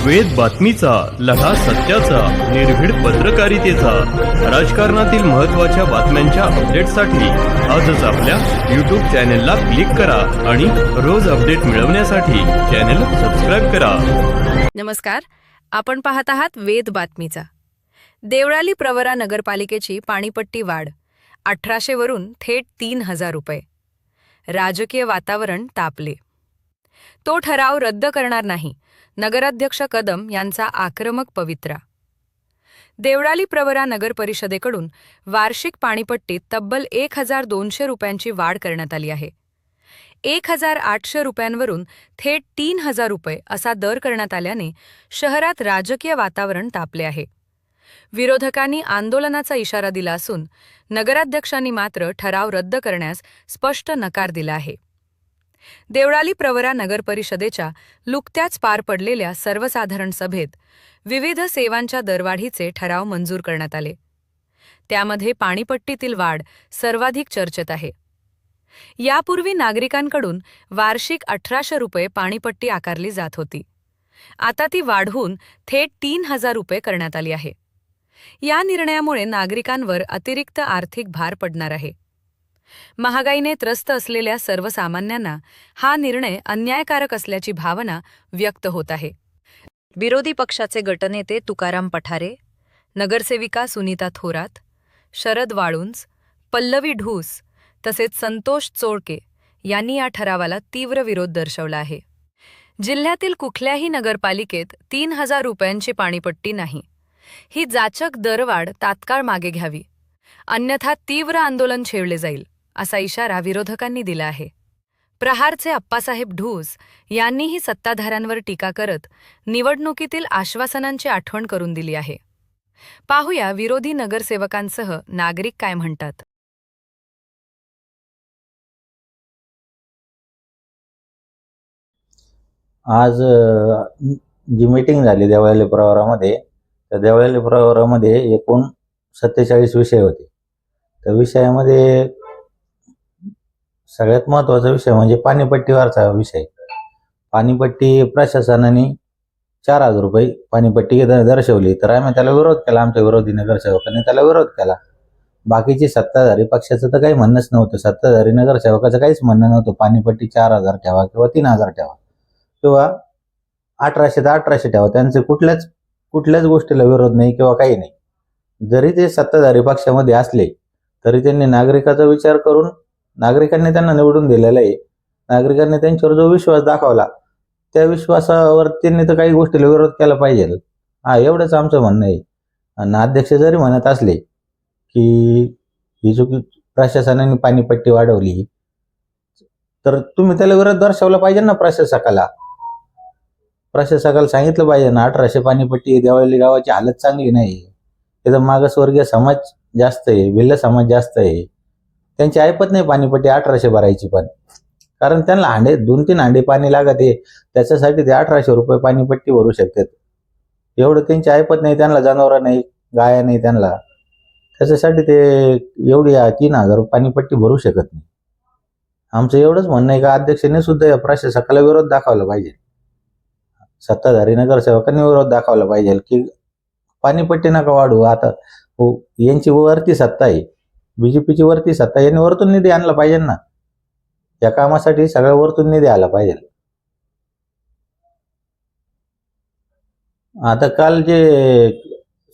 वेद बातमीचा, लढा सत्याचा, निर्भीड पत्रकारितेचा, राजकारणातील महत्त्वाच्या बातम्यांच्या अपडेटसाठी आजच आपल्या YouTube चॅनेलला क्लिक करा आणि रोज अपडेट मिळवण्यासाठी चॅनेल सबस्क्राईब करा. नमस्कार, आपण पाहत आहात वेद बातमीचा. देवळाली प्रवरा नगरपालिकेची पाणीपट्टी वाढ 1800 वरून थेट 3000 रुपये. राजकीय वातावरण तापले. तो ठराव रद्द करणार नाही, नगराध्यक्ष कदम यांचा आक्रमक पवित्रा. देवळाली प्रवरा नगर परिषदेकडून वार्षिक पाणीपट्टीत तब्बल 1200 रुपयांची वाढ करण्यात आली आहे. 1800 रुपयांवरून थेट 3000 रुपये असा दर करण्यात आल्याने शहरात राजकीय वातावरण तापले आहे. विरोधकांनी आंदोलनाचा इशारा दिला असून नगराध्यक्षांनी मात्र ठराव रद्द करण्यास स्पष्ट नकार दिला आहे. देवळाली प्रवरा नगर परिषदेच्या नुकत्याच पार पडलेल्या सर्वसाधारण सभेत विविध सेवांच्या दरवाढीचे ठराव मंजूर करण्यात आले. त्यामध्ये पाणीपट्टीतील वाढ सर्वाधिक चर्चेत आहे. यापूर्वी नागरिकांकडून वार्षिक 1800 रुपये पाणीपट्टी आकारली जात होती. आता ती वाढवून थेट 3000 रुपये करण्यात आली आहे. या निर्णयामुळे नागरिकांवर अतिरिक्त आर्थिक भार पडणार आहे. महागाईने त्रस्त असलेल्या सर्वसामान्यांना हा निर्णय अन्यायकारक असल्याची भावना व्यक्त होत आहे. विरोधी पक्षाचे गटनेते तुकाराम पठारे, नगरसेविका सुनीता थोरात, शरद वाळुंज, पल्लवी ढूस तसेच संतोष चोळके यांनी या ठरावाला तीव्र विरोध दर्शवला आहे. जिल्ह्यातील कुठल्याही नगरपालिकेत 3000 रुपयांची पाणीपट्टी नाही. ही जाचक दरवाढ तात्काळ मागे घ्यावी, अन्यथा तीव्र आंदोलन छेडले जाईल, असा इशारा विरोधकांनी दिला आहे. प्रहारचे अप्पासाहेब ढूस यांनीही सत्ताधाऱ्यांवर टीका करत निवडणुकीतील आश्वासनांची आठवण करून दिली आहे. पाहूया विरोधी नगरसेवकांसह नागरिक काय म्हणतात. आज जी मीटिंग झाली देवळाली प्रवरामध्ये, त्या देवळाली प्रवरामध्ये एकूण 47 विषय होते. त्या विषयामध्ये सगळ्यात महत्त्वाचा विषय म्हणजे पाणीपट्टीवरचा विषय. पाणीपट्टी प्रशासनाने 4000 रुपये पाणीपट्टी दर्शवली, तर आम्ही त्याला विरोध केला. आमच्या विरोधी नगरसेवकांनी त्याला विरोध केला. बाकीची सत्ताधारी पक्षाचं तर काही म्हणणंच नव्हतं. सत्ताधारी नगरसेवकाचं काहीच म्हणणं नव्हतं. पाणीपट्टी 4000 ठेवा किंवा 3000 ठेवा किंवा 1800 तर 1800 ठेवा. त्यांचे कुठल्याच गोष्टीला विरोध नाही किंवा काही नाही. जरी ते सत्ताधारी पक्षामध्ये असले तरी त्यांनी नागरिकाचा विचार करून नागरिकांनी त्यांना निवडून दिलेला आहे. नागरिकांनी त्यांच्यावर जो विश्वास दाखवला त्या विश्वासावर त्यांनी तर काही गोष्टीला विरोध केला पाहिजे. एवढंच आमचं म्हणणं आहे. आणि अध्यक्ष जरी म्हणत असले की ही चुकी प्रशासनाने पाणीपट्टी वाढवली, तर तुम्ही त्याला विरोध दर्शवला पाहिजे ना. प्रशासकाला सांगितलं पाहिजे ना 1800 पाणीपट्टी. देवळाली गावाची हालत चांगली नाही. तिथं मागासवर्गीय समाज जास्त आहे, भिल्ल समाज जास्त आहे. त्यांची ऐपत नाही पाणीपट्टी 1800 भरायची. पण कारण त्यांना 2-3 हांडे पाणी लागत आहे, त्याच्यासाठी ते 1800 रुपये पाणीपट्टी भरू शकतात. एवढं त्यांची ऐपत नाही. त्यांना जनावरं नाही, गाया नाही त्यांना. त्याच्यासाठी ते एवढी 3000 पाणीपट्टी भरू शकत नाही. आमचं एवढंच म्हणणं आहे का अध्यक्षांनी सुद्धा या प्रशासकाला विरोध दाखवला पाहिजे. सत्ताधारी नगरसेवकांनी विरोध दाखवला पाहिजे की पाणीपट्टी नका वाढू. आता यांची वरती सत्ता आहे, बीजेपीची वरती सत्ता. यांनी वरतून निधी आणला पाहिजे ना. या कामासाठी सगळ्या वरतून निधी आला पाहिजे. आता काल जे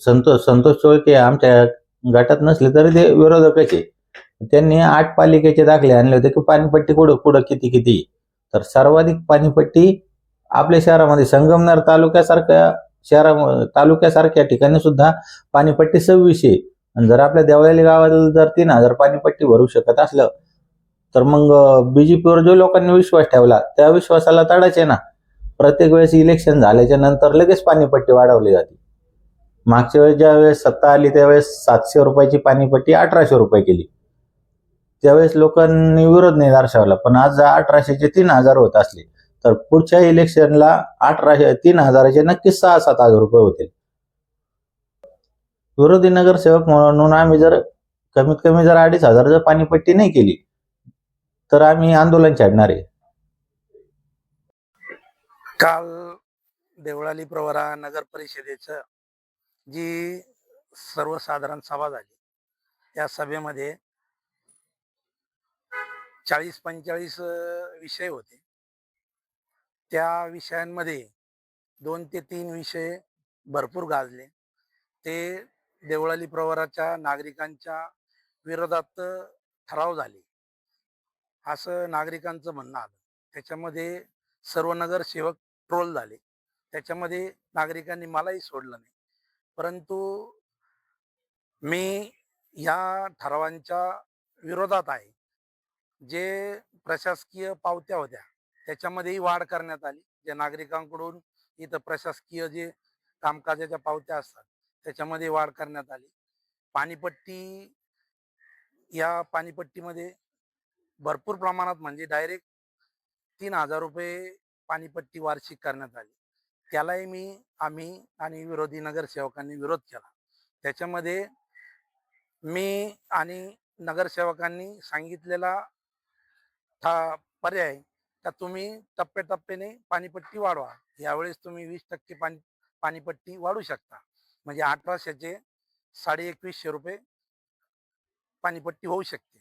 संतोष चोळके आमच्या गटात नसले तरी ते विरोधकच आहे. त्यांनी 8 पालिकेचे दाखले आणले होते की पाणीपट्टी कुठं किती. तर सर्वाधिक पाणीपट्टी आपल्या शहरामध्ये संगमनेर तालुक्यासारख्या ठिकाणी सुद्धा पाणीपट्टी 2600. आणि जर आपल्या देवळाली गावाला जर 3000 पाणीपट्टी भरू शकत असलं तर मग बीजेपीवर जो लोकांनी विश्वास ठेवला त्या विश्वासाला तडाच आहे ना. प्रत्येक वेळेस इलेक्शन झाल्याच्या नंतर लगेच पाणीपट्टी वाढवली जाते. मागच्या वेळेस ज्या वेळेस सत्ता आली त्यावेळेस 700 रुपयाची पाणीपट्टी 1800 रुपये केली. त्यावेळेस लोकांनी विरोध नाही दर्शवला. पण आज 1800चे 3000 होत असले तर पुढच्या इलेक्शनला 3000चे नक्कीच 6-7 हजार रुपये होतील. विरोधी नगरसेवक म्हणून आम्ही जर कमीत कमी 2500 जर पाणीपट्टी नाही केली तर आम्ही आंदोलन छेडणार आहे. काल देवळाली प्रवरा नगर परिषदेचं जी सर्वसाधारण सभा झाली, त्या सभेमध्ये 40-45 विषय होते. त्या विषयांमध्ये 2 ते 3 विषय भरपूर गाजले. ते देवळाली प्रवराच्या नागरिकांच्या विरोधात ठराव झाले, असं नागरिकांचं म्हणणं आलं. त्याच्यामध्ये सर्व नगरसेवक ट्रोल झाले. त्याच्यामध्ये नागरिकांनी मलाही सोडलं नाही. परंतु मी या ठरावांच्या विरोधात आहे. जे प्रशासकीय पावत्या होत्या त्याच्यामध्येही वाढ करण्यात आली. जे नागरिकांकडून इथं प्रशासकीय जे कामकाजाच्या पावत्या असतात त्याच्यामध्ये वाढ करण्यात आली. पाणीपट्टी, या पाणीपट्टीमध्ये भरपूर प्रमाणात म्हणजे डायरेक्ट 3,000 रुपये पाणीपट्टी वार्षिक करण्यात आली. त्यालाही आम्ही आणि विरोधी नगरसेवकांनी विरोध केला. त्याच्यामध्ये मी आणि नगरसेवकांनी सांगितलेला पर्याय का तुम्ही टप्प्याटप्प्याने पाणीपट्टी वाढवा. यावेळेस तुम्ही 20% पाणीपट्टी वाढू शकता, म्हणजे 1800चे 2150 रुपये पाणीपट्टी होऊ शकते.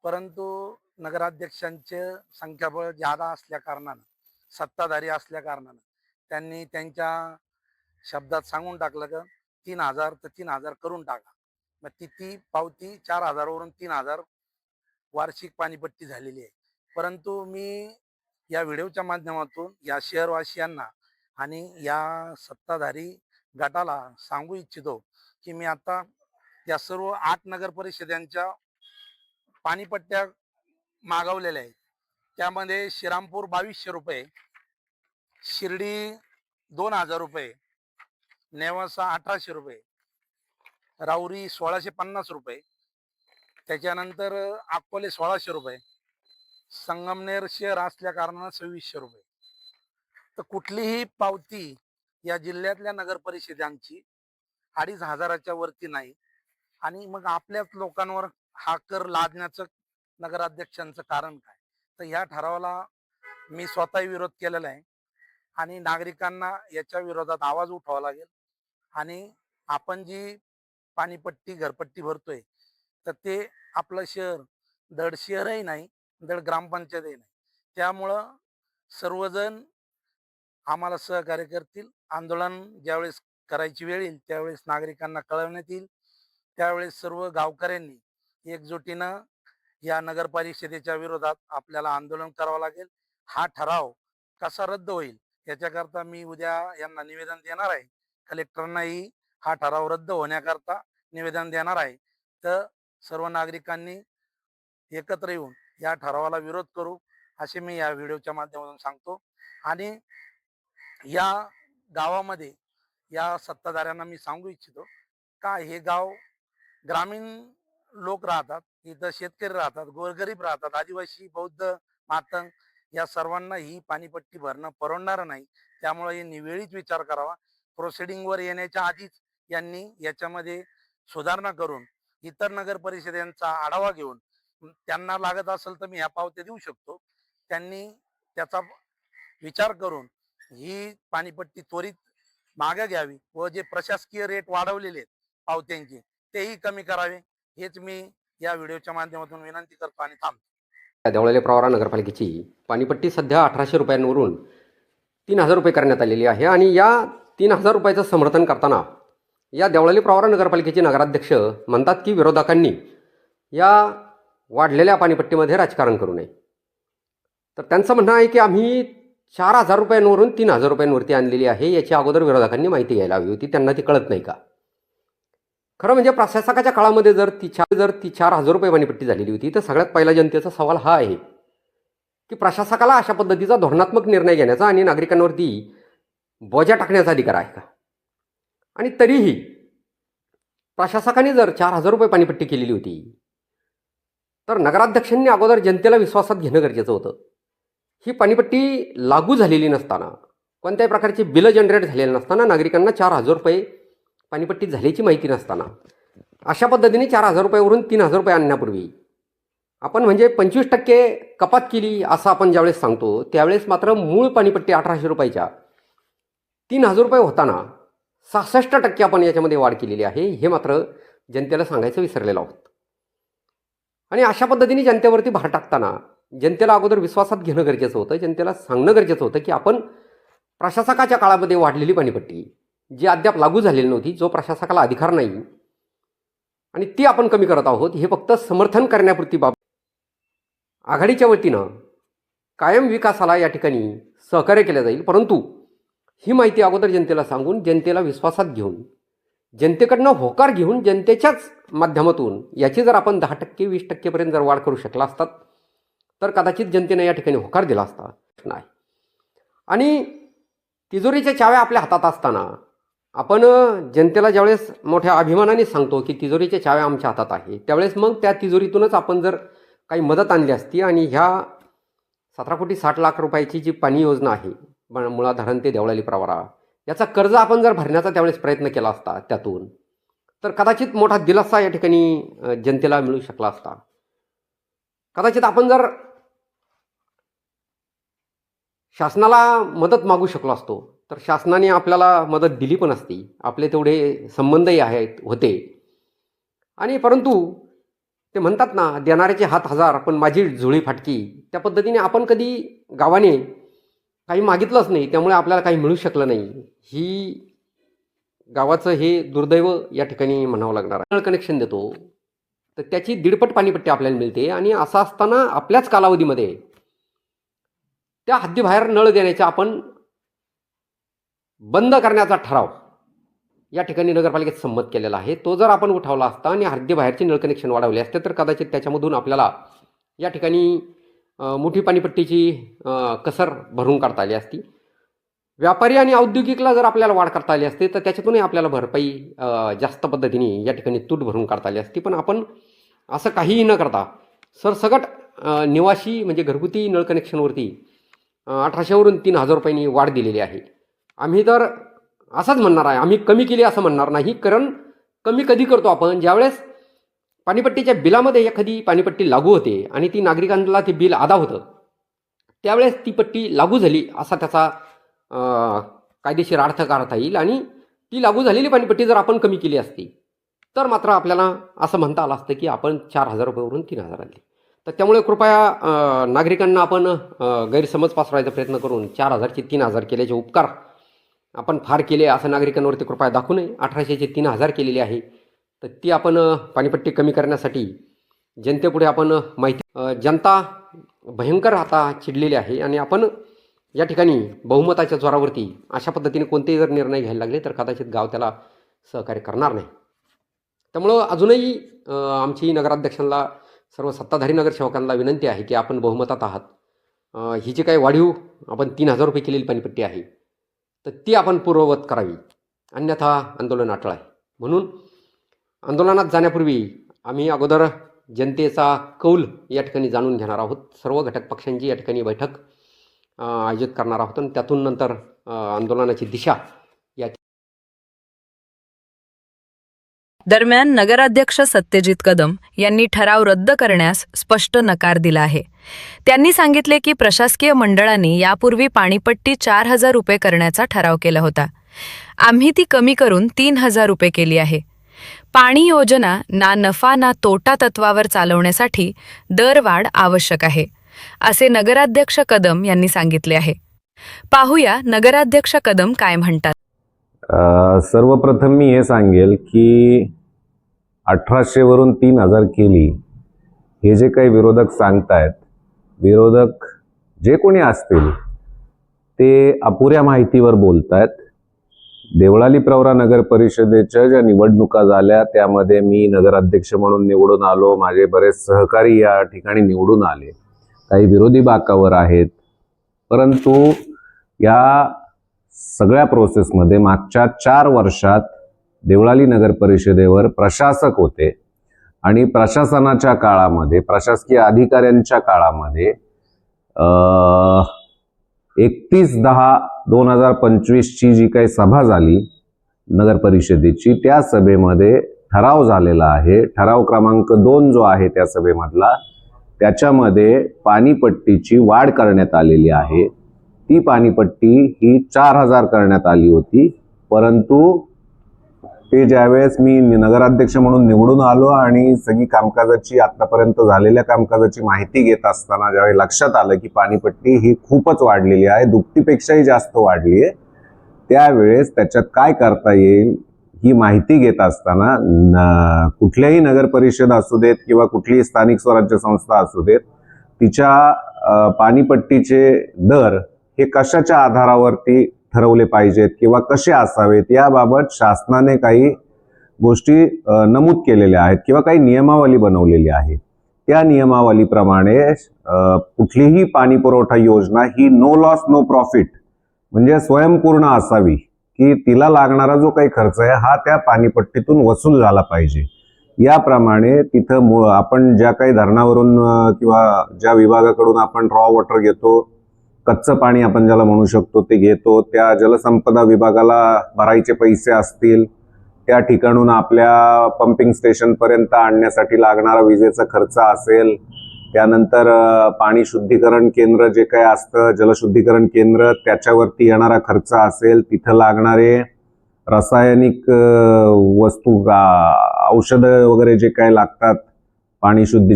परंतु नगराध्यक्षांचे संख्याबळ जादा असल्या कारणानं, सत्ताधारी असल्या कारणानं त्यांनी त्यांच्या शब्दात सांगून टाकलं का 3,000 तर 3,000 करून टाका. मग ती पावती 4,000 वरून 3,000 वार्षिक पाणीपट्टी झालेली आहे. परंतु मी या व्हिडिओच्या माध्यमातून या शहरवासियांना आणि या सत्ताधारी गटाला सांगू इच्छितो की मी आता या सर्व 8 नगर परिषदांच्या पाणीपट्ट्या मागवलेल्या आहेत. त्यामध्ये श्रीरामपूर 2,200 रुपये, शिर्डी 2,000 रुपये, नेवासा 1,800 रुपये, राऊरी 1,650 रुपये, त्याच्यानंतर अकोले 1,600 रुपये, संगमनेर शहर असल्या कारणानं 2,600 रुपये. तर कुठलीही पावती या जिल्ह्यातल्या नगर परिषदांची 2,500च्या वरती नाही. आणि मग आपल्याच लोकांवर हा कर लादण्याचं नगराध्यक्षांचं कारण काय? तर ह्या ठरावाला मी स्वतः विरोध केलेला आहे आणि नागरिकांना याच्या विरोधात आवाज उठवावा लागेल. आणि आपण जी पाणीपट्टी घरपट्टी भरतोय तर ते आपलं शहर दड शहरही नाही, दड ग्रामपंचायतही नाही. त्यामुळं सर्वजण आम्हाला सहकार्य करतील. आंदोलन ज्यावेळेस करायची वेळ येईल त्यावेळेस नागरिकांना कळवण्यात येईल. त्यावेळेस सर्व गावकऱ्यांनी एकजुटीनं या नगर परिषदेच्या विरोधात आपल्याला आंदोलन करावं लागेल. हा ठराव कसा रद्द होईल याच्याकरता मी उद्या यांना निवेदन देणार आहे. कलेक्टरनाही हा ठराव रद्द होण्याकरता निवेदन देणार आहे. तर सर्व नागरिकांनी एकत्र येऊन या ठरावाला विरोध करू असे मी या व्हिडिओच्या माध्यमातून सांगतो. आणि या गावामध्ये या सत्ताधाऱ्यांना मी सांगू इच्छितो का हे गाव ग्रामीण लोक राहतात, इथं शेतकरी राहतात, गोरगरीब राहतात, आदिवासी, बौद्ध, मातंग या सर्वांना ही पाणीपट्टी भरणं परवडणार नाही. त्यामुळे निवेळीच विचार करावा. प्रोसिडिंगवर येण्याच्या आधीच यांनी याच्यामध्ये सुधारणा करून इतर नगर परिषदांचा आढावा घेऊन त्यांना लागत असेल तर मी ह्या पावत्या देऊ शकतो. त्यांनी त्याचा विचार करून ही पाणीपट्टी त्वरित मागे घ्यावी व जे प्रशासकीय रेट वाढवलेले आहेत पावत्यांचे तेही कमी करावे. हेच मी या व्हिडिओच्या माध्यमातून विनंती करतो आणि थांबतो. देवळाली प्रवरा नगरपालिकेची पाणीपट्टी सध्या 1,800 रुपयांवरून 3,000 रुपये करण्यात आलेली आहे. आणि या 3,000 रुपयाचं समर्थन करताना या देवळाली प्रवरा नगरपालिकेचे नगराध्यक्ष म्हणतात की विरोधकांनी या वाढलेल्या पाणीपट्टीमध्ये राजकारण करू नये. तर त्यांचं म्हणणं आहे की आम्ही 4,000 रुपयांवरून 3,000 रुपयांवरती आणलेली आहे. याची अगोदर विरोधकांनी माहिती घ्यायला हवी होती. त्यांना ती कळत नाही का? खरं म्हणजे प्रशासकाच्या काळामध्ये जर ती 4,000 रुपये पाणीपट्टी झालेली होती तर सगळ्यात पहिला जनतेचा सवाल हा आहे की प्रशासकाला अशा पद्धतीचा धोरणात्मक निर्णय घेण्याचा आणि नागरिकांवरती बोजा टाकण्याचा अधिकार आहे का? आणि तरीही प्रशासकाने जर 4,000 रुपये पाणीपट्टी केलेली होती तर नगराध्यक्षांनी अगोदर जनतेला विश्वासात घेणं गरजेचं होतं. ही पाणीपट्टी लागू झालेली नसताना, कोणत्याही प्रकारचे बिलं जनरेट झालेले नसताना, नागरिकांना 4,000 रुपये पाणीपट्टी झाल्याची माहिती नसताना अशा पद्धतीने 4,000 रुपयावरून 3,000 रुपये आणण्यापूर्वी आपण म्हणजे 25% कपात केली असं आपण ज्यावेळेस सांगतो त्यावेळेस मात्र मूळ पाणीपट्टी 1,800 रुपयाच्या 3,000 रुपये होताना 66% आपण याच्यामध्ये वाढ केलेली आहे, हे मात्र जनतेला सांगायचं विसरलेलो आहोत. आणि अशा पद्धतीने जनतेवरती भार टाकताना जनतेला अगोदर विश्वासात घेणं गरजेचं होतं, जनतेला सांगणं गरजेचं होतं की आपण प्रशासकाच्या काळामध्ये वाढलेली पाणीपट्टी जी अद्याप लागू झालेली नव्हती, जो प्रशासकाला अधिकार नाही आणि ती आपण कमी करत आहोत, हे फक्त समर्थन करण्यापुरती बाब. आघाडीच्या वतीनं कायम विकासाला या ठिकाणी सहकार्य केलं जाईल, परंतु ही माहिती अगोदर जनतेला सांगून जनतेला विश्वासात घेऊन जनतेकडनं होकार घेऊन जनतेच्याच माध्यमातून याची जर आपण 10% 20% जर वाढ करू शकला असतात तर कदाचित जनतेने या ठिकाणी होकार दिला असता नाही. आणि तिजोरीच्या चाव्या आपल्या हातात असताना आपण जनतेला ज्यावेळेस मोठ्या अभिमानाने सांगतो की तिजोरीच्या चाव्या आमच्या हातात आहे, त्यावेळेस मग त्या तिजोरीतूनच आपण जर काही मदत आणली असती आणि ह्या 17,60,00,000 रुपयाची जी पाणी योजना आहे मुळा धरण ते देवळाली प्रवरा, याचा कर्ज आपण जर भरण्याचा त्यावेळेस प्रयत्न केला असता त्यातून, तर कदाचित मोठा दिलासा या ठिकाणी जनतेला मिळू शकला असता. कदाचित आपण जर शासनाला मदत मागू शकलो असतो तर शासनाने आपल्याला मदत दिली पण असती, आपले तेवढे संबंधही आहेत होते. आणि परंतु ते म्हणतात ना, देणाऱ्याचे हात हजार पण माझी झुळी फाटकी, त्या पद्धतीने आपण कधी गावाने काही मागितलंच नाही, त्यामुळे आपल्याला काही मिळू शकलं नाही. ही गावाचं हे दुर्दैव या ठिकाणी म्हणावं लागणार आहे. नळ कनेक्शन देतो तर त्याची 1.5 पाणीपट्टी आपल्याला मिळते आणि असं असताना आपल्याच कालावधीमध्ये त्या हद्दीबाहेर नळ देण्याचा आपण बंद करण्याचा ठराव या ठिकाणी नगरपालिकेत संमत केलेला आहे. तो जर आपण उठवला असता आणि हद्दीबाहेरचे नळ कनेक्शन वाढवले असते तर कदाचित त्याच्यामधून आपल्याला या ठिकाणी मोठी पाणीपट्टीची कसर भरून काढता आली असती. व्यापारी आणि औद्योगिकला जर आपल्याला वाढ करता आली असते तर त्याच्यातूनही आपल्याला भरपाई जास्त पद्धतीने या ठिकाणी तूट भरून काढता आली असती. पण आपण असं काहीही न करता सरसकट निवासी म्हणजे घरगुती नळ कनेक्शनवरती 1,800वरून 3,000 रुपयांनी वाढ दिलेली आहे. आम्ही तर असंच म्हणणार आहे, आम्ही कमी केली असं म्हणणार नाही, कारण कमी कधी करतो आपण, ज्यावेळेस पाणीपट्टीच्या बिलामध्ये एखादी पाणीपट्टी लागू होते आणि ती नागरिकांना ते बिल अदा होतं, त्यावेळेस ती पट्टी लागू झाली असा त्याचा कायदेशीर अर्थ काढता येईल. आणि ती लागू झालेली पाणीपट्टी जर आपण कमी केली असती तर मात्र आपल्याला असं म्हणता आलं असतं की आपण 4,000 रुपयेवरून 3,000 आणली. तर त्यामुळे कृपया नागरिकांना आपण गैरसमज पसरवायचा प्रयत्न करून 4,000ची 3,000 केल्याचे उपकार आपण फार केले असं नागरिकांवरती कृपया दाखवू नये. 1,800ची 3,000 केलेली आहे तर ती आपण पाणीपट्टी कमी करण्यासाठी जनतेपुढे आपण माहिती, जनता भयंकर आता चिडलेली आहे आणि आपण या ठिकाणी बहुमताच्या जोरावरती अशा पद्धतीने कोणतेही जर निर्णय घ्यायला लागले तर कदाचित गाव त्याला सहकार्य करणार नाही. त्यामुळं अजूनही आमची नगराध्यक्षांना सर्व सत्ताधारी नगरसेवकांना विनंती आहे की आपण बहुमतात आहात, ही जी काही वाढीव आपण 3,000 रुपये केलेली पाणीपट्टी आहे तर ती आपण पूर्ववत करावी, अन्यथा आंदोलन अटळ आहे. म्हणून आंदोलनात जाण्यापूर्वी आम्ही अगोदर जनतेचा कौल या ठिकाणी जाणून घेणार आहोत. सर्व घटक पक्षांची या ठिकाणी बैठक आयोजित करणार आहोत आणि त्यातून नंतर आंदोलनाची दिशा या. दरम्यान नगराध्यक्ष सत्यजित कदम यांनी ठराव रद्द करण्यास स्पष्ट नकार दिला आहे. त्यांनी सांगितले की प्रशासकीय मंडळांनी यापूर्वी पाणीपट्टी 4,000 रुपये करण्याचा ठराव केला होता. आम्ही ती कमी करून 3,000 रुपये केली आहे. पाणी योजना ना नफा ना तोटा तत्वावर चालवण्यासाठी दरवाढ आवश्यक आहे, असे नगराध्यक्ष कदम यांनी सांगितले आहे. पाहूया नगराध्यक्ष कदम काय म्हणतात. सर्वप्रथम मी हे सांगेल की 1,800वरून 3,000 केली हे जे काही विरोधक सांगतायत, विरोधक जे कोणी असतील ते अपुऱ्या माहितीवर बोलतायत. देवळाली प्रवरा नगर परिषदेच्या ज्या निवडणुका झाल्या त्यामध्ये मी नगराध्यक्ष म्हणून निवडून आलो, माझे बरेच सहकारी या ठिकाणी निवडून आले, काही विरोधी बाकावर आहेत. परंतु या सगळ्या प्रोसेसमध्ये मागच्या 4 वर्षात देवळाली नगर परिषदेवर प्रशासक होते आणि प्रशासनाच्या काळामध्ये, प्रशासकीय अधिकाऱ्यांच्या काळामध्ये 31/10/2025ची जी काही सभा झाली नगर परिषदेची, त्या सभेमध्ये ठराव झालेला आहे. ठराव क्रमांक 2 जो आहे त्या सभेमधला, त्याच्यामध्ये पाणीपट्टीची वाढ करण्यात आलेली आहे. ती पाणीपट्टी ही 4,000 करण्यात आली होती. परंतु ते ज्यावेळेस मी नगराध्यक्ष म्हणून निवडून आलो आणि सगळी कामकाजाची आतापर्यंत झालेल्या कामकाजाची माहिती घेत असताना ज्यावेळी लक्षात आलं की पाणीपट्टी ही खूपच वाढलेली आहे, दुपटीपेक्षाही जास्त वाढली आहे, त्यावेळेस त्याच्यात काय करता येईल ही माहिती घेत असताना कुठल्याही नगर परिषद असू देत किंवा कुठलीही स्थानिक स्वराज्य संस्था असू देत, तिच्या पाणीपट्टीचे दर हे कशाच्या आधारावरती ठरवले पाहिजेत किंवा कसे असावेत याबाबत शासनाने काही गोष्टी नमूद केलेल्या आहेत किंवा काही नियमावली बनवलेली आहे. त्या नियमावलीप्रमाणे कुठलीही पाणी पुरवठा योजना ही नो लॉस नो प्रॉफिट म्हणजे स्वयंपूर्ण असावी, की तिला लागणारा जो काही खर्च आहे हा त्या पाणीपट्टीतून वसूल झाला पाहिजे. याप्रमाणे तिथं आपण ज्या काही धरणावरून किंवा ज्या विभागाकडून आपण रॉ वॉटर घेतो, कच्चं पाणी आपण ज्याला म्हणू शकतो ते घेतो, त्या जलसंपदा विभागाला भरायचे पैसे असतील, त्या ठिकाणून आपल्या पंपिंग स्टेशनपर्यंत आणण्यासाठी लागणारा विजेचा खर्च असेल, त्यानंतर पाणी शुद्धीकरण केंद्र जे काही असतं, जलशुद्धीकरण केंद्र, त्याच्यावरती येणारा खर्च असेल, तिथं लागणारे रासायनिक वस्तू, औषधं वगैरे जे काही लागतात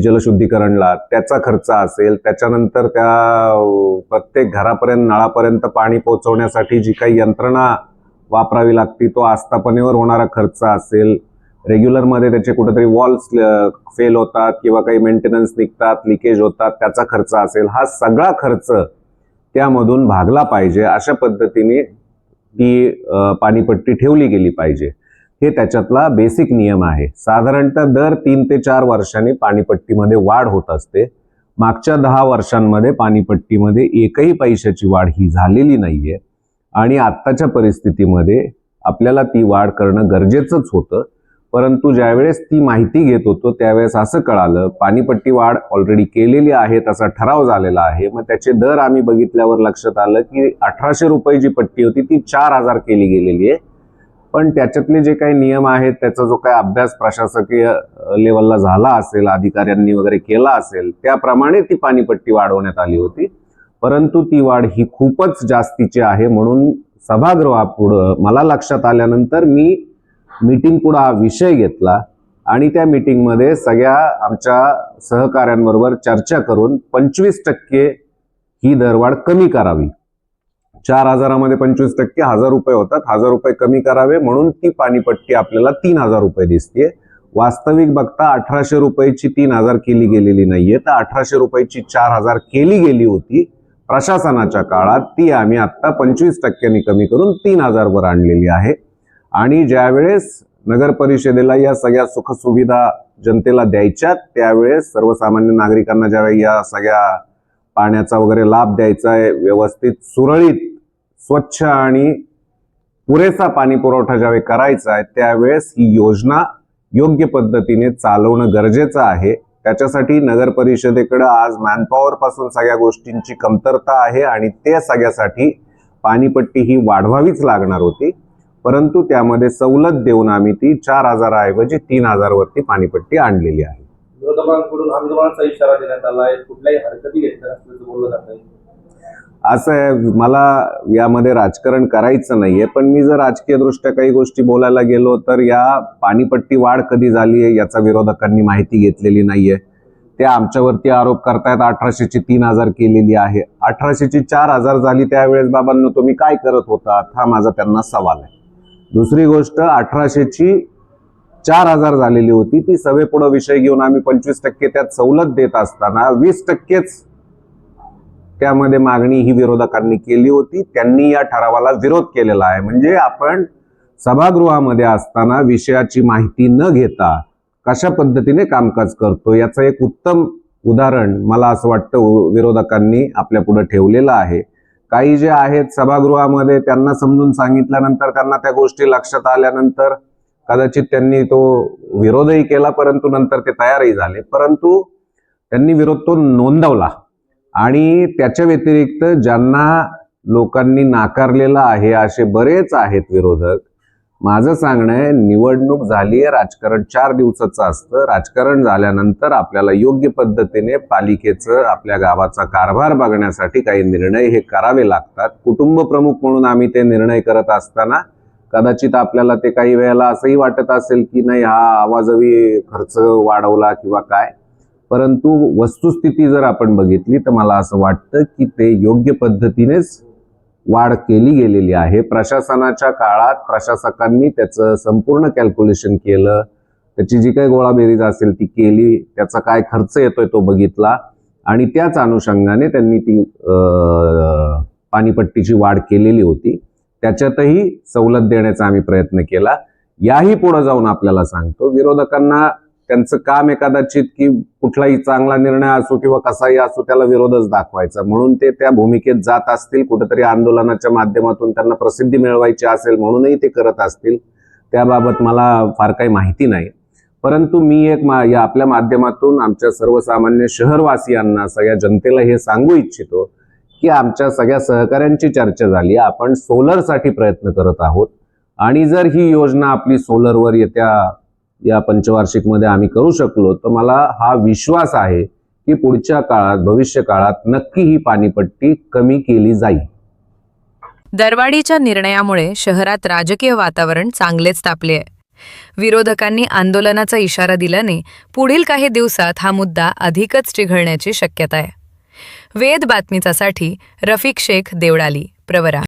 जलशुद्धीकरणला, त्याचा खर्च असेल, त्याच्यानंतर त्या प्रत्येक घरापर्यंत नळापर्यंत पाणी पोहोचवण्यासाठी जी काही यंत्रणा वापरावी लागते तो आस्थापनेवर होणारा खर्च असेल, रेग्युलरमध्ये त्याचे कुठेतरी वॉल्स फेल होतात किंवा काही मेंटेनन्स निघतात, लिकेज होतात, त्याचा खर्च असेल, हा सगळा खर्च त्यामधून भागला पाहिजे. अशा पद्धतीने ती पाणीपट्टी ठेवली गेली पाहिजे. हे त्याच्यातला बेसिक नियम आहे. साधारणतः दर 3 ते 4 वर्षांनी पाणीपट्टीमध्ये वाढ होत असते. मागच्या 10 वर्षांमध्ये पाणीपट्टीमध्ये एकही पैशाची वाढ ही झालेली नाहीये आणि आत्ताच्या परिस्थितीमध्ये आपल्याला ती वाढ करणं गरजेचंच होतं. परंतु ज्यावेळेस ती माहिती घेत होतो त्यावेळेस असं कळालं पाणीपट्टी वाढ ऑलरेडी केलेली आहे, तसा ठराव झालेला आहे. मग त्याचे दर आम्ही बघितल्यावर लक्षात आलं की 1800 रुपये जी पट्टी होती ती 4000 केली गेलेली आहे. पण त्याच्यातले जे काही नियम आहेत, त्याचा जो काही अभ्यास प्रशासकीय लेवलला झाला असेल, अधिकाऱ्यांनी वगैरे केला असेल, त्याप्रमाणे ती पाणीपट्टी वाढवण्यात आली होती. परंतु ती वाढ ही खूपच जास्तीची आहे म्हणून सभागृहापुढं मला लक्षात आल्यानंतर मी मीटिंग पुढे हा विषय घेतला आणि त्या मीटिंगमध्ये सगळ्या आमच्या सहकाऱ्यांबरोबर चर्चा करून 25% ही दरवाढ कमी करावी. 4000 मध्ये 25% 1000 रुपये होतात, 1000 रुपये कमी करावे म्हणून ती पाणीपट्टी आपल्याला 3000 रुपये दिसते. वास्तविक बघता 1800 रुपयाची 3000 केली गेलेली नाहीये, तर 1800 रुपयाची 4000 केली गेली होती प्रशासनाच्या काळात. ती आम्ही आता 25% कमी करून 3000 वर आणलेली आहे. आणि ज्यावेळेस नगर परिषदेला या सगळ्या सुखसुविधा जनतेला द्यायच्या त्यावेळेस सर्वसामान्य नागरिकांना ज्यावेळी या सगळ्या पाण्याचा वगैरे लाभ द्यायचा आहे, व्यवस्थित सुरळीत स्वच्छ आणि पुरेसा पाणी पुरवठा ज्यावेळी करायचा आहे त्यावेळेस ही योजना योग्य पद्धतीने चालवणं गरजेचं आहे. त्याच्यासाठी नगर परिषदेकडे आज मॅनपॉवर पासून सगळ्या गोष्टींची कमतरता आहे आणि ते सगळ्यासाठी पाणीपट्टी ही वाढवावीच लागणार होती. परंतु त्यामध्ये सवलत देऊन आम्ही ती 4000 ऐवजी 3000 वरती पाणीपट्टी आणलेली आहे. विरोधकांकडून आंदोलनाचा इशारा देण्यात आलाय, कुठल्याही हरकती घेतल्या असल्याचं बोललं जात आहे. असं आहे, मला यामध्ये राजकारण करायचं नाहीये, पण मी जर राजकीय दृष्ट्या काही गोष्टी बोलायला गेलो तर या पाणीपट्टी वाढ कधी झाली आहे याचा विरोधकांनी माहिती घेतलेली नाहीये. ते आमच्यावरती आरोप करतायत 1800ची 3000 केलेली आहे. 1800ची 4000 झाली त्यावेळेस बाबांनो तुम्ही काय करत होता, हा माझा त्यांना सवाल आहे. दुसरी गोष्ट 1800ची 4000 झालेली होती, ती सभेपुढे विषय घेऊन आम्ही 25% त्यात सवलत देत असताना 20%च त्यामध्ये मागणी ही विरोधकांनी केली होती. त्यांनी या ठरावाला विरोध केलेला आहे. म्हणजे आपण सभागृहामध्ये असताना विषयाची माहिती न घेता कशा पद्धतीने कामकाज करतो याचं एक उत्तम उदाहरण मला असं वाटतं विरोधकांनी आपल्या पुढे ठेवलेलं आहे. काही जे आहेत सभागृहामध्ये त्यांना समजून सांगितल्यानंतर त्यांना त्या गोष्टी लक्षात आल्यानंतर कदाचित त्यांनी तो विरोधही केला, परंतु नंतर ते तयारही झाले. परंतु त्यांनी विरोध तो नोंदवला आणि त्याच्या व्यतिरिक्त ज्यांना लोकांनी नाकारलेला आहे असे बरेच आहेत विरोधक, माझं सांगणं आहे, निवडणूक झाली आहे, राजकारण 4 दिवसाचं असतं. राजकारण झाल्यानंतर आपल्याला योग्य पद्धतीने पालिकेचं, आपल्या गावाचा कारभार बघण्यासाठी काही निर्णय हे करावे लागतात. कुटुंब प्रमुख म्हणून आम्ही ते निर्णय करत असताना कदाचित आपल्याला ते काही वेळेला असंही वाटत असेल की नाही, हा आवाजवी खर्च वाढवला किंवा काय, परंतु वस्तुस्थिती जर आपण बघितली तर मला असं वाटतं की ते योग्य पद्धतीनेच वाढ केली गेलेली आहे. प्रशासनाच्या काळात प्रशासकांनी त्याचं संपूर्ण कॅल्क्युलेशन केलं, त्याची जी काही गोळाबेरीज असेल ती केली, त्याचा काय खर्च येतोय तो बघितला आणि त्याच अनुषंगाने त्यांनी ती पाणीपट्टीची वाढ केलेली होती. त्याच्यातही सवलत देण्याचा आम्ही प्रयत्न केला. याही पुढे जाऊन आपल्याला सांगतो, विरोधकांना त्यांचं काम आहे कदाचित की कुठलाही चांगला निर्णय असो किंवा कसाही असो त्याला विरोधच दाखवायचा, म्हणून ते त्या भूमिकेत जात असतील. कुठेतरी आंदोलनाच्या माध्यमातून त्यांना प्रसिद्धी मिळवायची असेल म्हणूनही ते करत असतील. त्याबाबत मला फार काही माहिती नाही. परंतु मी या आपल्या माध्यमातून आमच्या सर्वसामान्य शहरवासियांना, सगळ्या जनतेला हे सांगू इच्छितो की आमच्या सगळ्या सहकाऱ्यांची चर्चा झाली. आपण सोलरसाठी प्रयत्न करत आहोत आणि जर ही योजना आपली सोलरवर या पंचवार्षिकमध्ये आम्ही करू शकलो तर मला हा विश्वास आहे की पुढच्या काळात, भविष्य काळात नक्की ही पाणीपट्टी कमी केली जाईल. दरवाढीच्या निर्णयामुळे शहरात राजकीय वातावरण चांगलेच तापले आहे. विरोधकांनी आंदोलनाचा इशारा दिल्याने पुढील काही दिवसात हा मुद्दा अधिकच चिघळण्याची शक्यता आहे. वेद बातमीचासाठी रफिक शेख, देवळाली, प्रवरा.